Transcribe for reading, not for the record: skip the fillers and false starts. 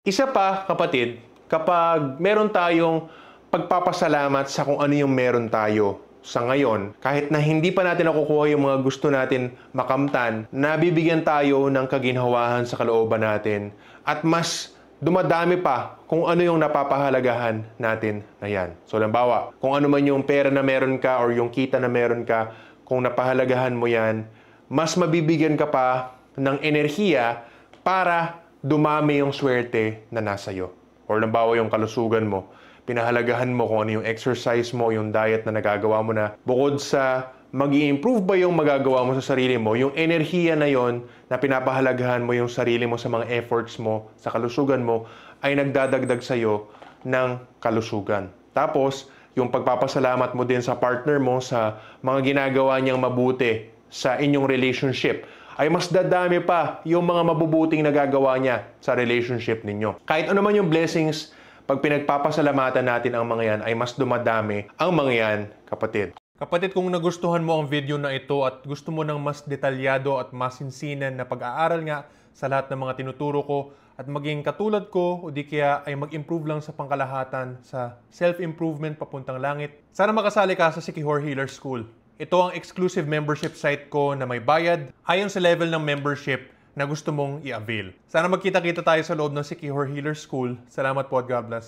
Isa pa, kapatid, kapag meron tayong pagpapasalamat sa kung ano yung meron tayo sa ngayon, kahit na hindi pa natin nakukuha yung mga gusto natin makamtan, nabibigyan tayo ng kaginhawahan sa kalooban natin at mas dumadami pa kung ano yung napapahalagahan natin na yan. So, halimbawa, kung ano man yung pera na meron ka or yung kita na meron ka, kung napahalagahan mo yan, mas mabibigyan ka pa ng enerhiya para dumami yung swerte na nasa iyo. Or halimbawa yung kalusugan mo, pinahalagahan mo kung ano yung exercise mo, yung diet na nagagawa mo na. Bukod sa mag-i-improve ba yung magagawa mo sa sarili mo, yung enerhiya na yon na pinapahalagahan mo yung sarili mo sa mga efforts mo, sa kalusugan mo, ay nagdadagdag sa iyo ng kalusugan. Tapos, yung pagpapasalamat mo din sa partner mo sa mga ginagawa niyang mabuti sa inyong relationship, ay mas dadami pa yung mga mabubuting nagagawa niya sa relationship ninyo. Kahit ano man yung blessings, pag pinagpapasalamatan natin ang mga yan, ay mas dumadami ang mga yan, kapatid. Kapatid, kung nagustuhan mo ang video na ito at gusto mo ng mas detalyado at masinsinan na pag-aaral nga sa lahat ng mga tinuturo ko at maging katulad ko o di kaya ay mag-improve lang sa pangkalahatan sa self-improvement papuntang langit, sana makasali ka sa Sikihor Healer School. Ito ang exclusive membership site ko na may bayad ayon sa level ng membership na gusto mong i-avail. Sana magkita-kita tayo sa loob ng Sikihor Healer School. Salamat po at God bless.